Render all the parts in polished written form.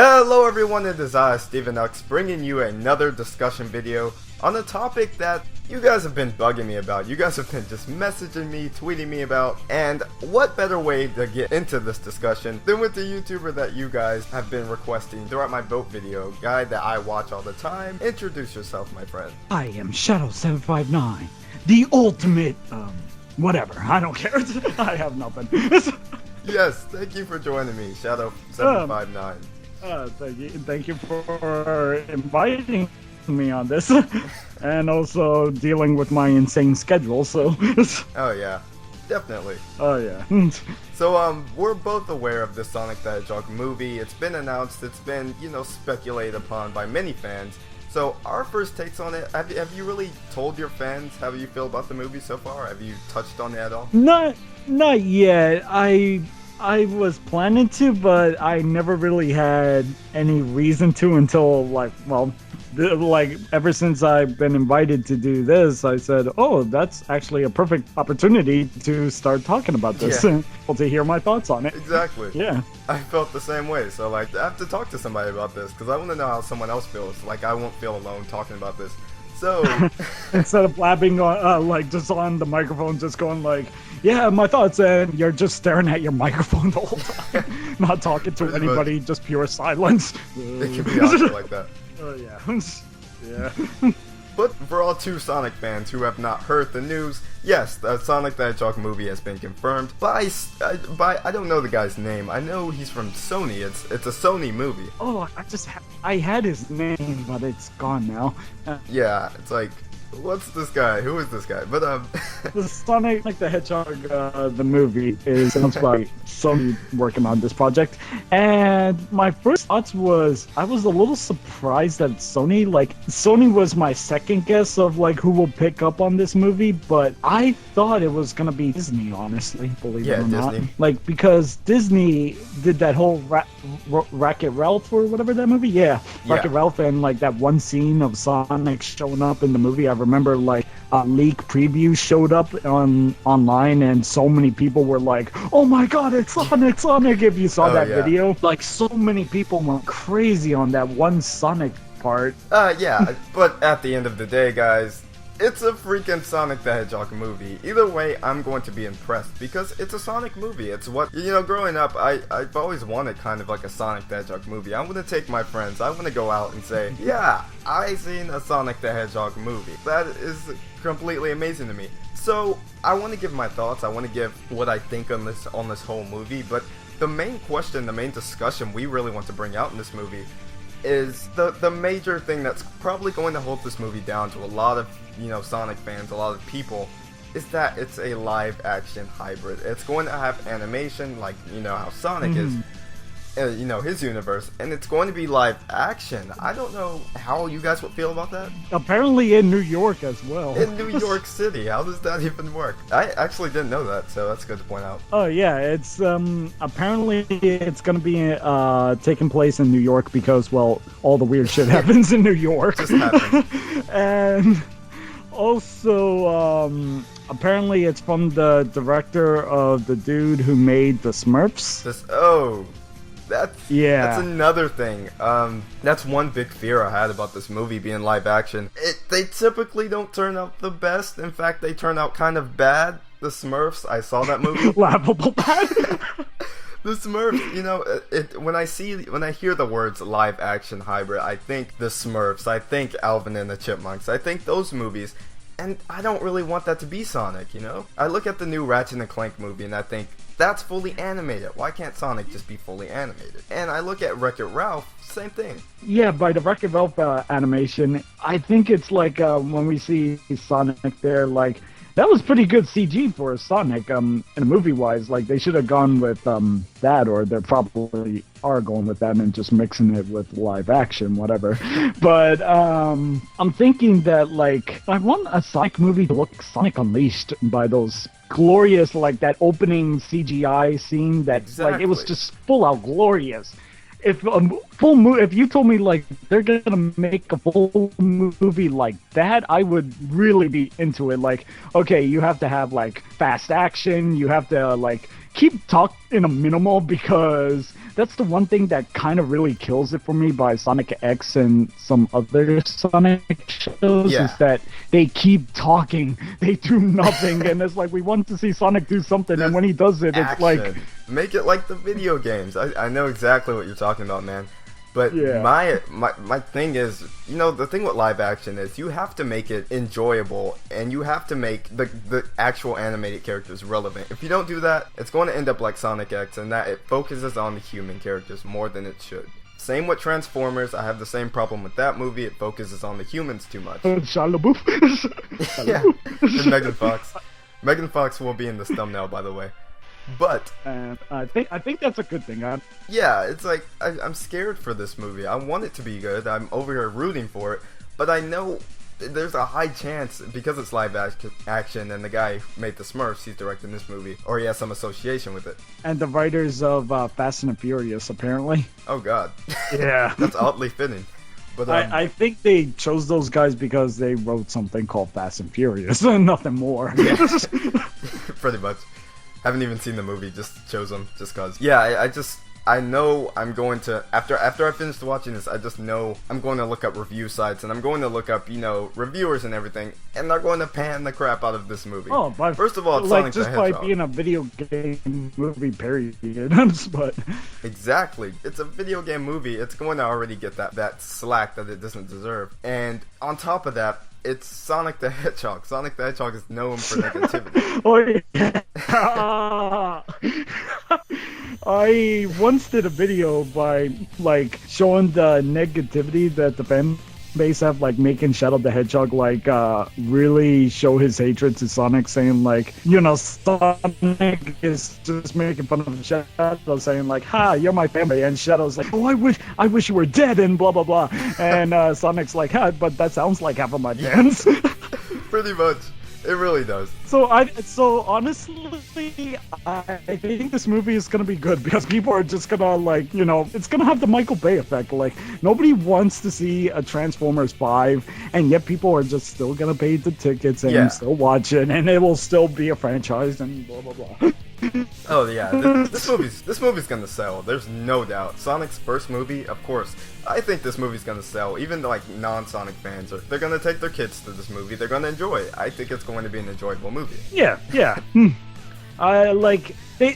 Hello everyone, it is I, Steven Knux, bringing you another discussion video on a topic that you guys have been bugging me about. You guys have been just messaging me, tweeting me about, and what better way to get into this discussion than with the YouTuber that you guys have been requesting throughout my boat video, guy that I watch all the time. Introduce yourself, my friend. I am shadow759, the ultimate, whatever, I don't care, I have nothing. Yes, thank you for joining me, shadow759. Thank you for inviting me on this, and also dealing with my insane schedule, so... Oh yeah, definitely. Oh yeah. So, we're both aware of the Sonic the Hedgehog movie. It's been announced, it's been, speculated upon by many fans. So, our first takes on it, have you really told your fans how you feel about the movie so far? Have you touched on it at all? Not yet. I was planning to, but I never really had any reason to until, ever since I've been invited to do this, I said, oh, that's actually a perfect opportunity to start talking about this, and to hear my thoughts on it. Exactly. Yeah. I felt the same way, so, I have to talk to somebody about this, because I want to know how someone else feels. I won't feel alone talking about this. So... Instead of blabbing on, just on the microphone, just going yeah, my thoughts, and you're just staring at your microphone the whole time, not talking to anybody, just pure silence. It can be awesome like that. Oh, yeah. Yeah. But for all true Sonic fans who have not heard the news, yes, the Sonic the Hedgehog movie has been confirmed by I don't know the guy's name. I know he's from Sony. It's a Sony movie. Oh, I had his name, but it's gone now. Yeah, it's what's this guy? Who is this guy? But the Sonic the Hedgehog, the movie is announced by Sony working on this project, and my first thoughts was I was a little surprised that Sony was my second guess of who will pick up on this movie, but I thought it was gonna be Disney, honestly, believe it or Disney. not. Because Disney did that whole Wreck-It Ralph or whatever that movie, Wreck-It Ralph, and that one scene of Sonic showing up in the movie. I remember a leak preview showed up online, and so many people were like, oh my god, it's Sonic, if you saw that video. So many people went crazy on that one Sonic part. Yeah, but at the end of the day, guys, it's a freaking Sonic the Hedgehog movie. Either way, I'm going to be impressed, because it's a Sonic movie. It's what, growing up, I've always wanted kind of a Sonic the Hedgehog movie. I'm going to take my friends, I want to go out and say, yeah, I seen a Sonic the Hedgehog movie. That is completely amazing to me. So, I want to give my thoughts, I want to give what I think on this whole movie, but the main question, the main discussion we really want to bring out in this movie is the major thing that's probably going to hold this movie down to a lot of, Sonic fans, a lot of people, is that it's a live action hybrid. It's going to have animation, how Sonic is, his universe, and it's going to be live action. I don't know how you guys would feel about that. Apparently in New York as well. In New York City, how does that even work? I actually didn't know that, so that's good to point out. Oh yeah, it's apparently it's gonna be taking place in New York because, well, all the weird shit happens in New York. Just happens. And also, apparently it's from the director of the dude who made the Smurfs. That's yeah. Another thing. That's one big fear I had about this movie being live action. They typically don't turn out the best. In fact, they turn out kind of bad. The Smurfs, I saw that movie. Laughable bad. The Smurfs, when I hear the words live action hybrid, I think the Smurfs, I think Alvin and the Chipmunks, I think those movies. And I don't really want that to be Sonic, I look at the new Ratchet and Clank movie and I think, that's fully animated. Why can't Sonic just be fully animated? And I look at Wreck-It Ralph, same thing. Yeah, by the Wreck-It Ralph animation, I think it's when we see Sonic there, that was pretty good CG for Sonic, in a movie-wise. They should have gone with that, or they probably are going with that and just mixing it with live action, whatever. But I'm thinking that, I want a Sonic movie to look Sonic Unleashed by those glorious, that opening CGI scene that, exactly. It was just full-out glorious. If you told me they're gonna make a full movie like that, I would really be into it. Okay, you have to have fast action, you have to keep talk in a minimal, because that's the one thing that kind of really kills it for me by Sonic X and some other Sonic shows is that they keep talking, they do nothing, and it's like we want to see Sonic do something, and when he does it, it's like make it like the video games. I know exactly what you're talking about, man. But my thing is, you know, the thing with live action is you have to make it enjoyable, and you have to make the actual animated characters relevant. If you don't do that, it's going to end up like Sonic X, and that it focuses on the human characters more than it should. Same with Transformers. I have the same problem with that movie. It focuses on the humans too much. Shia LaBeouf. Yeah, and Megan Fox. Megan Fox will be in this thumbnail, by the way. But I think that's a good thing. Yeah, it's like I'm scared for this movie. I want it to be good. I'm over here rooting for it, but I know there's a high chance because it's live action and the guy who made the Smurfs, he's directing this movie, or he has some association with it. And the writers of Fast and the Furious, apparently. Oh God. Yeah. That's oddly fitting. But I think they chose those guys because they wrote something called Fast and Furious, and nothing more. Yeah. Pretty much. Haven't even seen the movie, just chose them just cause. Yeah, I know I'm going to, after I finish watching this, I just know I'm going to look up review sites, and I'm going to look up, you know, reviewers and everything, and they're going to pan the crap out of this movie. Oh, but first of all, it's like Sonic the Hedgehog. just by being a video game movie, period. But exactly, it's a video game movie. It's going to already get that slack that it doesn't deserve, and on top of that, it's Sonic the Hedgehog. Sonic the Hedgehog is known for negativity. Oh, yeah. I once did a video by like showing the negativity that the fan base have, like making Shadow the Hedgehog like really show his hatred to Sonic, saying like, you know, Sonic is just making fun of Shadow, saying like, "Ha, you're my family," and Shadow's like, "Oh, I wish you were dead," and blah blah blah, and Sonic's like, "Ha, but that sounds like half of my fans." Pretty much. It really does. So honestly, I think this movie is gonna be good because people are just gonna like, you know, it's gonna have the Michael Bay effect. Like nobody wants to see a Transformers 5, and yet people are just still gonna pay the tickets and still watch it, and it will still be a franchise and blah blah blah. Oh yeah, this movie's gonna sell. There's no doubt. Sonic's first movie, of course. I think this movie's gonna sell. Even like non-Sonic fans they're gonna take their kids to this movie. They're gonna enjoy it. I think it's going to be an enjoyable movie. Yeah.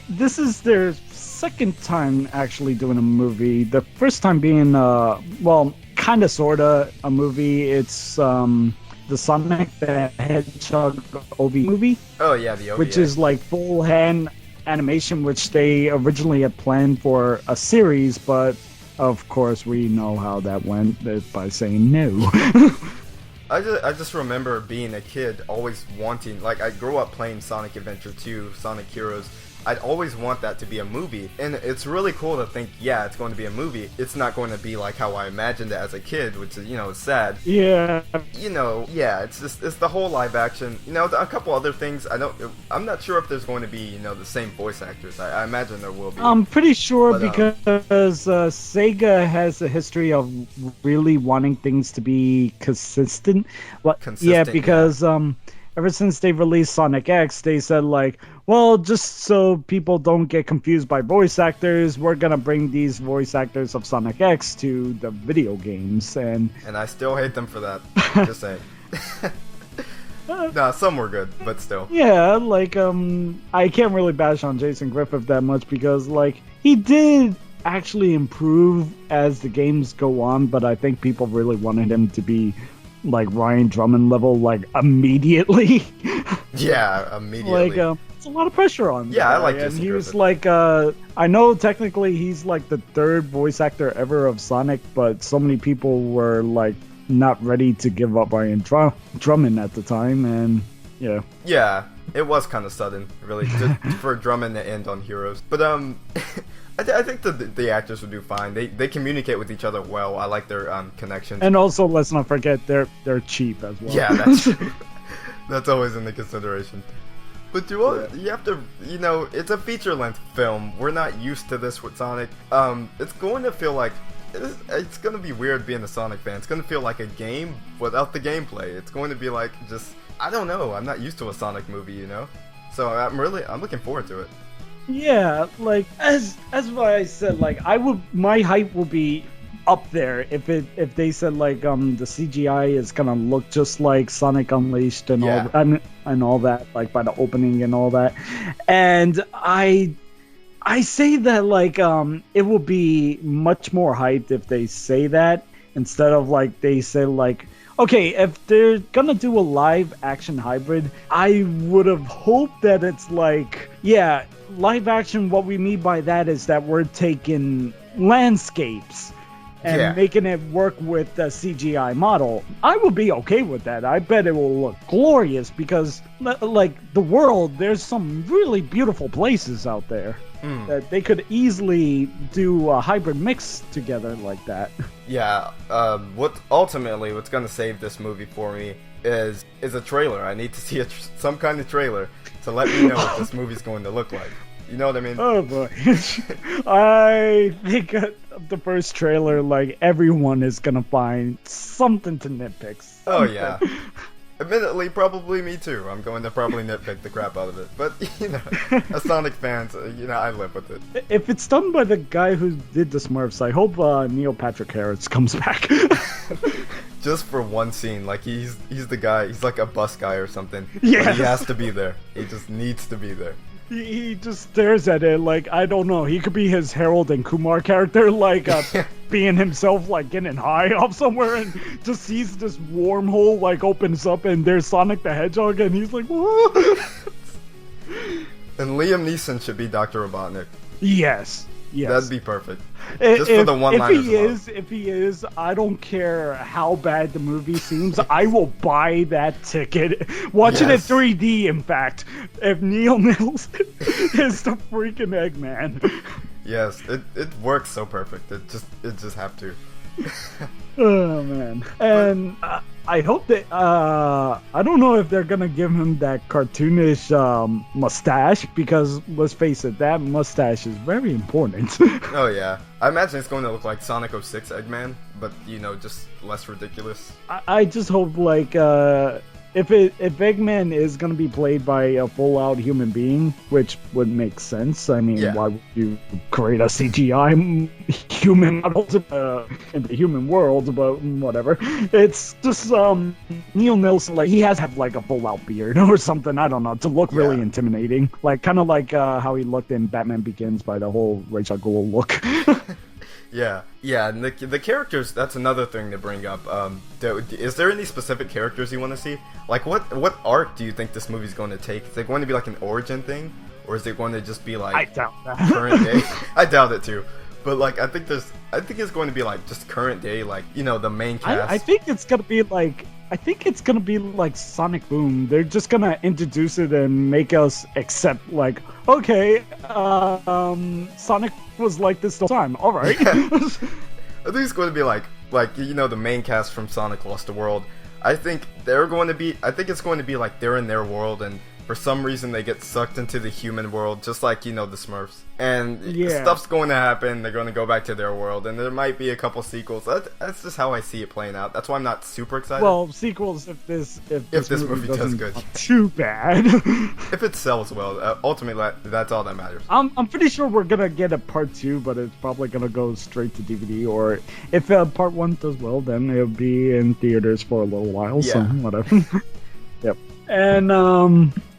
This is their second time actually doing a movie. The first time being kind of sorta a movie. It's the Sonic the Hedgehog OV movie. Oh yeah, the OVA. Which is like full hand animation, which they originally had planned for a series, but of course we know how that went by saying no. I just remember being a kid always wanting, like I grew up playing Sonic Adventure 2, Sonic Heroes. I'd always want that to be a movie, and it's really cool to think, yeah, it's going to be a movie. It's not going to be like how I imagined it as a kid, which is, you know, sad. Yeah. You know, yeah, it's the whole live action. You know, a couple other things. I'm not sure if there's going to be, you know, the same voice actors. I imagine there will be. I'm pretty sure because Sega has a history of really wanting things to be consistent. Yeah, because ever since they released Sonic X, they said like, well, just so people don't get confused by voice actors, we're gonna bring these voice actors of Sonic X to the video games, and I still hate them for that. Just saying. Nah, some were good, but still. Yeah, like I can't really bash on Jason Griffith that much because like he did actually improve as the games go on, but I think people really wanted him to be like Ryan Drummond level, like immediately. Yeah, immediately. Like it's a lot of pressure on. Yeah, I like Jason Griffith. He was Griffith. like, I know technically he's like the third voice actor ever of Sonic, but so many people were like not ready to give up Ryan Drummond at the time, and yeah. Yeah, it was kind of sudden, really, for Drummond to end on Heroes. But I think the actors would do fine. They communicate with each other well. I like their connections. And also, let's not forget they're cheap as well. Yeah, that's true. That's always in the consideration. But you have to, you know, it's a feature-length film. We're not used to this with Sonic. It's going to feel like it's going to be weird being a Sonic fan. It's going to feel like a game without the gameplay. It's going to be like just, I don't know. I'm not used to a Sonic movie, you know. So I'm looking forward to it. Yeah, like as what I said, like my hype will be up there if they said like the CGI is gonna look just like Sonic Unleashed and Yeah. and all that, like by the opening and all that. And I say that like it will be much more hyped if they say that instead of like they say like, okay, if they're gonna do a live action hybrid, I would have hoped that it's like, yeah, live action. What we mean by that is that we're taking landscapes and Yeah. making it work with the CGI model. I will be okay with that. I bet it will look glorious because, like, the world, there's some really beautiful places out there that they could easily do a hybrid mix together like that. Yeah, what's gonna save this movie for me is a trailer. I need to see some kind of trailer to let me know what this movie's going to look like. You know what I mean? Oh boy. I think the first trailer, like, everyone is gonna find something to nitpick. Oh yeah. Admittedly, probably me too. I'm going to probably nitpick the crap out of it. But, you know, as Sonic fans, you know, I live with it. If it's done by the guy who did the Smurfs, I hope Neil Patrick Harris comes back. Just for one scene, like he's the guy, he's like a bus guy or something. Yes. But he has to be there. He just needs to be there. He just stares at it like, I don't know, he could be his Harold and Kumar character, like being himself, like getting high off somewhere and just sees this wormhole like opens up and there's Sonic the Hedgehog and he's like, whoa. And Liam Neeson should be Dr. Robotnik. Yes. That'd be perfect. Just for the one-liners. If he is, I don't care how bad the movie seems. I will buy that ticket. Watch it in 3D. In fact, if Neil Mills is the freaking Eggman. Yes, it works so perfect. It just have to. Oh man, and I hope that I don't know if they're gonna give him that cartoonish mustache because let's face it, that mustache is very important. Oh yeah, I imagine it's going to look like Sonic 06 Eggman, but you know, just less ridiculous. I just hope like if Eggman is gonna be played by a full out human being, which would make sense. I mean, why would you create a CGI human model in the human world? But whatever. It's just Neil Nelson, like he has to have like a full out beard or something. I don't know, to look really intimidating, like kind of like how he looked in Batman Begins by the whole Ra's al Ghul look. Yeah, and the characters, that's another thing to bring up. Is there any specific characters you want to see? Like, what arc do you think this movie's going to take? Is it going to be like an origin thing? Or is it going to just be like... I doubt that. Current day? I doubt it too. But like, I think it's going to be like just current day, like, you know, the main cast. I think it's going to be like... I think it's gonna be like Sonic Boom. They're just gonna introduce it and make us accept, like, okay, Sonic was like this the whole time. All right. I think it's going to be like you know, the main cast from Sonic Lost the World. I think it's going to be like they're in their world and for some reason they get sucked into the human world, just like, you know, the Smurfs. And stuff's going to happen, they're going to go back to their world, and there might be a couple sequels. That's just how I see it playing out. That's why I'm not super excited. Well, sequels if this movie does good. Too bad. If it sells well, ultimately that's all that matters. I'm pretty sure we're gonna get a part 2, but it's probably gonna go straight to DVD, or if part 1 does well, then it'll be in theaters for a little while, so whatever. Yep. And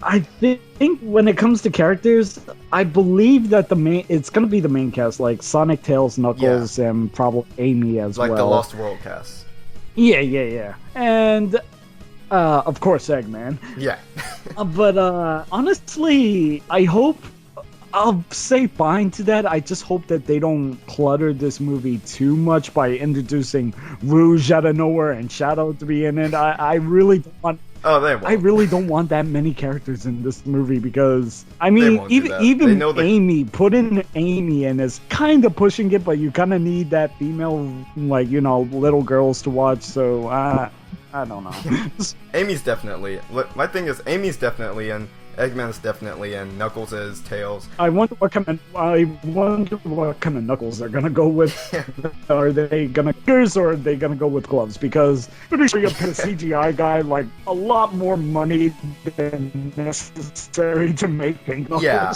I think when it comes to characters, I believe that it's gonna be the main cast, like Sonic, Tails, Knuckles, and probably Amy as well. Like the Lost World cast. Yeah. And of course Eggman. Yeah. But honestly, I hope I'll say fine to that. I just hope that they don't clutter this movie too much by introducing Rouge out of nowhere and Shadow to be in it. I really don't want... Oh, they won't. I really don't want that many characters in this movie because, I mean, even Amy, put in Amy and is kind of pushing it, but you kind of need that female, like, you know, little girls to watch, so I don't know. Amy's definitely... My thing is, Amy's definitely in... Eggman's definitely in. Knuckles is. Tails. I wonder what kind of Knuckles they're gonna go with. Are they gonna gears or are they gonna go with gloves? Because pretty sure you pay a CGI guy like a lot more money than necessary to make pink Knuckles. Yeah,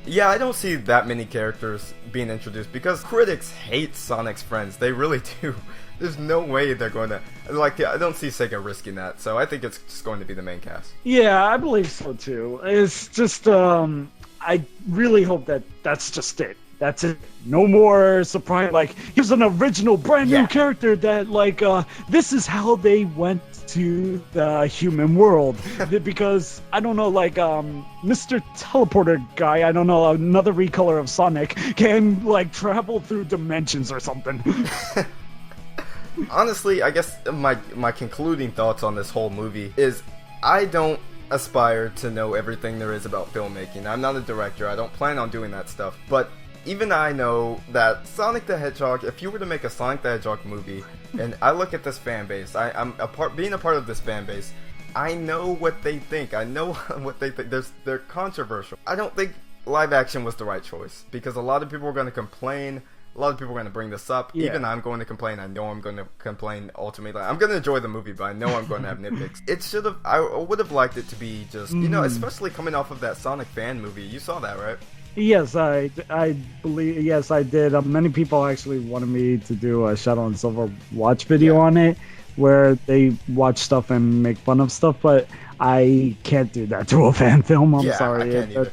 Yeah, I don't see that many characters being introduced because critics hate Sonic's friends. They really do. There's no way they're going to, like, I don't see Sega risking that, so I think it's just going to be the main cast. Yeah, I believe so too. It's just, I really hope that that's just it. That's it. No more surprise. Like, here's an original, brand new character that, like, this is how they went to the human world. Because, I don't know, like, Mr. Teleporter guy, I don't know, another recolor of Sonic, can, like, travel through dimensions or something. Honestly, I guess my concluding thoughts on this whole movie is I don't aspire to know everything there is about filmmaking. I'm not a director. I don't plan on doing that stuff. But even I know that Sonic the Hedgehog, if you were to make a Sonic the Hedgehog movie, and I look at this fan base, I'm being a part of this fan base, I know what they think. I know what they think. They're controversial. I don't think live action was the right choice because a lot of people are going to complain. A lot of people are going to bring this up. Yeah. Even I'm going to complain. I know I'm going to complain ultimately. I'm going to enjoy the movie, but I know I'm going to have nitpicks. It should have... I would have liked it to be just... You know, especially coming off of that Sonic fan movie. You saw that, right? Yes, I believe... Yes, I did. Many people actually wanted me to do a Shadow and Silver watch video on it, where they watch stuff and make fun of stuff, but I can't do that to a fan film. I'm sorry. I can't either.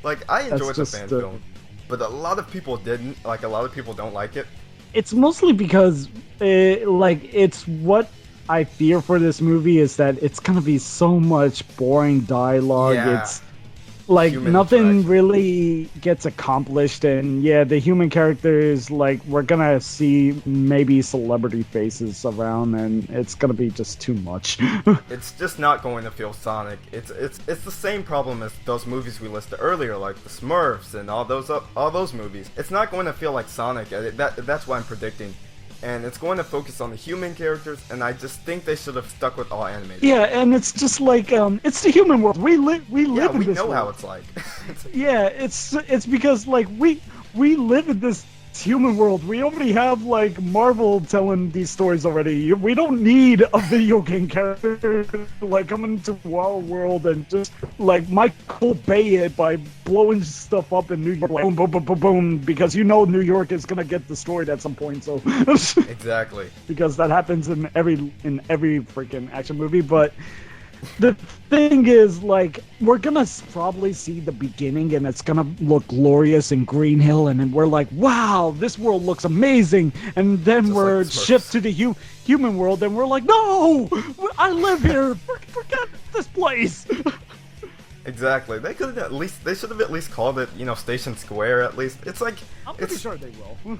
Like, I enjoyed the fan film. But a lot of people didn't. Like, a lot of people don't like it. It's mostly because, it's what I fear for this movie is that it's gonna be so much boring dialogue. Yeah. It's like Human nothing interaction. really gets accomplished, and the human characters, like, we're gonna see maybe celebrity faces around, and it's gonna be just too much. It's just not going to feel Sonic. It's the same problem as those movies we listed earlier, like the Smurfs and all those movies. It's not going to feel like Sonic. That's what I'm predicting. And it's going to focus on the human characters, and I just think they should have stuck with all animated. Yeah, and it's just like it's the human world. We live in this world. We know how it's like. Yeah, it's because, like, we live in this human world. We already have, like, Marvel telling these stories already. We don't need a video game character like coming into our world and just like Michael Bay it by blowing stuff up in New York, like, boom, boom, boom, boom, boom, because New York is gonna get destroyed at some point. So Exactly. because that happens in every freaking action movie, but. The thing is, like, we're gonna probably see the beginning, and it's gonna look glorious in Green Hill, and then we're like, wow, this world looks amazing, and then just we're like shipped to the human world, and we're like, no, I live here, forget this place. Exactly. They should have at least called it, Station Square. At least it's like I'm pretty sure they will.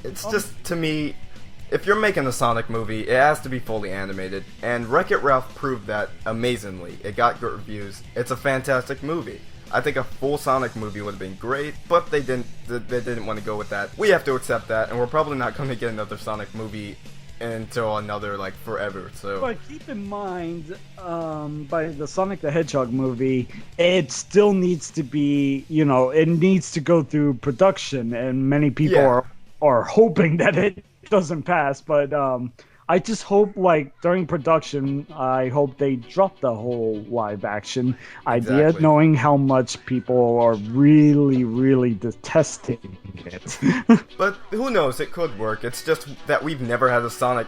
It's just, to me, if you're making a Sonic movie, it has to be fully animated, and Wreck-It Ralph proved that amazingly. It got good reviews. It's a fantastic movie. I think a full Sonic movie would have been great, but they didn't want to go with that. We have to accept that, and we're probably not going to get another Sonic movie until another, like, forever. So, but keep in mind, by the Sonic the Hedgehog movie, it still needs to be, it needs to go through production, and many people are hoping that it doesn't pass, but I just hope, like, during production, I hope they drop the whole live action idea, knowing how much people are really, really detesting it. But who knows? It could work. It's just that we've never had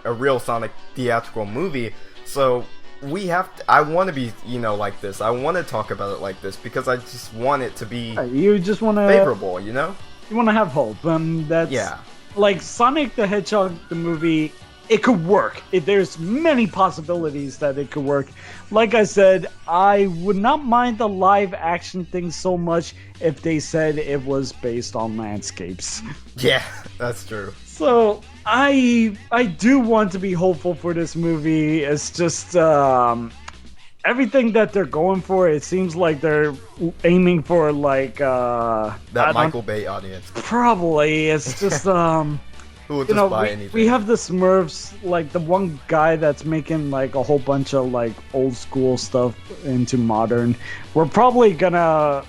a real Sonic theatrical movie, so we have to, I want to be, like this. I want to talk about it like this because I just want it to be you just want to favorable, You want to have hope. That's like Sonic the Hedgehog, the movie, it could work. There's many possibilities that it could work. Like I said, I would not mind the live action thing so much if they said it was based on landscapes. Yeah, that's true. So I do want to be hopeful for this movie. It's just everything that they're going for, it seems like they're aiming for, like, that Michael Bay audience. Probably. It's just who will just buy anything. We have the Smurfs, like the one guy that's making, like, a whole bunch of, like, old school stuff into modern. We're probably gonna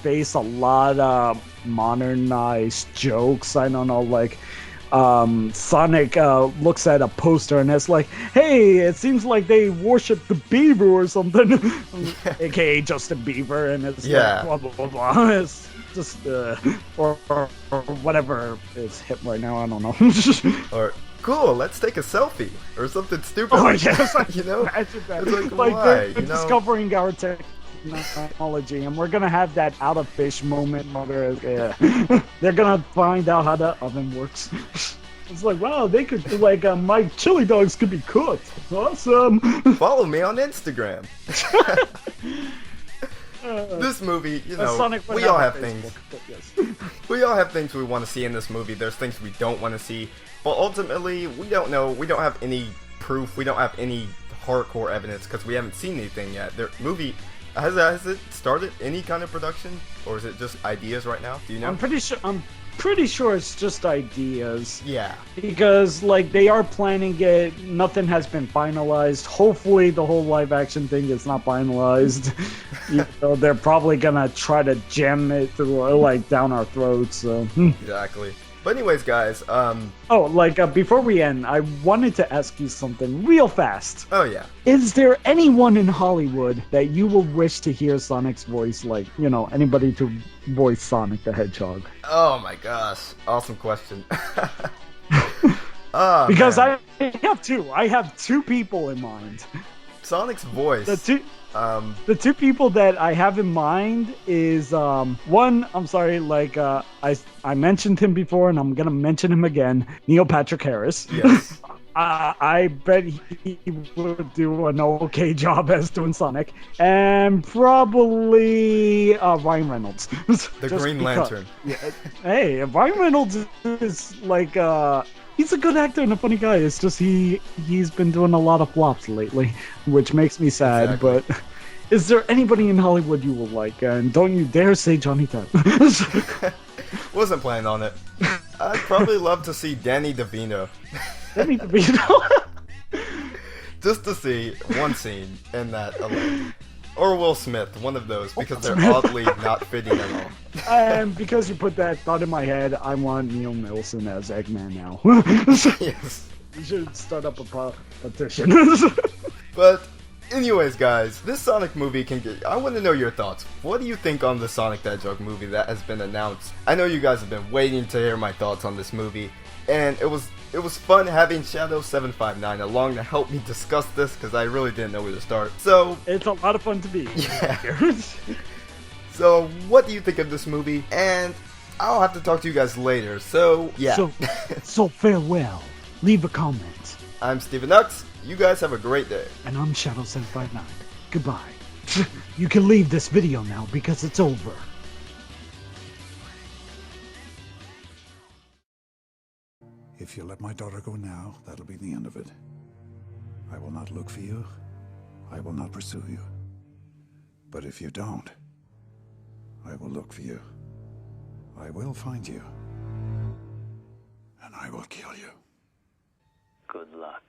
face a lot of modernized jokes. I don't know, like, Sonic looks at a poster and it's like, hey, it seems like they worship the beaver or something, aka Justin Bieber, and it's like, blah blah blah blah. Just or whatever is hip right now. I don't know. Or cool, let's take a selfie or something stupid. Oh like yes, that, you know. imagine that. It's Like why, they're you know? discovering our technology, and we're gonna have that out of fish moment where they're gonna find out how the oven works. It's like, wow, they could like my chili dogs could be cooked. Awesome. Follow me on Instagram. This movie, you know, Sonic would we all have a things. Facebook, but yes. We all have things we want to see in this movie. There's things we don't want to see, but ultimately, we don't know. We don't have any proof. We don't have any hardcore evidence because we haven't seen anything yet. The movie has it started any kind of production, or is it just ideas right now? Do you know? I'm pretty sure it's just ideas. Yeah. Because like they are planning it, nothing has been finalized. Hopefully the whole live action thing is not finalized. You know, they're probably gonna try to jam it through like down our throats. So. Exactly. But anyways, guys, before we end, I wanted to ask you something real fast. Oh yeah. Is there anyone in Hollywood that you will wish to hear Sonic's voice? Like, you know, anybody to voice Sonic the Hedgehog? Oh my gosh, awesome question. Because man. I have two people in mind. Sonic's voice. The two people that I have in mind is one. I'm sorry, like I mentioned him before, and I'm gonna mention him again. Neil Patrick Harris. Yes. I bet he would do an okay job as doing Sonic, and probably Ryan Reynolds. The Green Lantern. Yeah, hey, Ryan Reynolds is like he's a good actor and a funny guy. It's just he's been doing a lot of flops lately, which makes me sad. Exactly. But is there anybody in Hollywood you will like? And don't you dare say Johnny Depp. Wasn't planning on it. I'd probably love to see Danny DeVito. Danny DeVito. Just to see one scene in that alone. Or Will Smith, one of those, because they're Smith. oddly not fitting at all. And because you put that thought in my head, I want Neil Nelson as Eggman now. Yes. We should start up a petition. But, anyways, guys, this Sonic movie can get... I want to know your thoughts. What do you think on the Sonic the Hedgehog movie that has been announced? I know you guys have been waiting to hear my thoughts on this movie, and it was fun having shadow759 along to help me discuss this, because I really didn't know where to start. So... It's a lot of fun to be yeah. So, what do you think of this movie? And I'll have to talk to you guys later, so, yeah. So farewell. Leave a comment. I'm Steven Knux. You guys have a great day. And I'm shadow759. Goodbye. You can leave this video now because it's over. If you let my daughter go now, that'll be the end of it. I will not look for you. I will not pursue you. But if you don't, I will look for you. I will find you. And I will kill you. Good luck.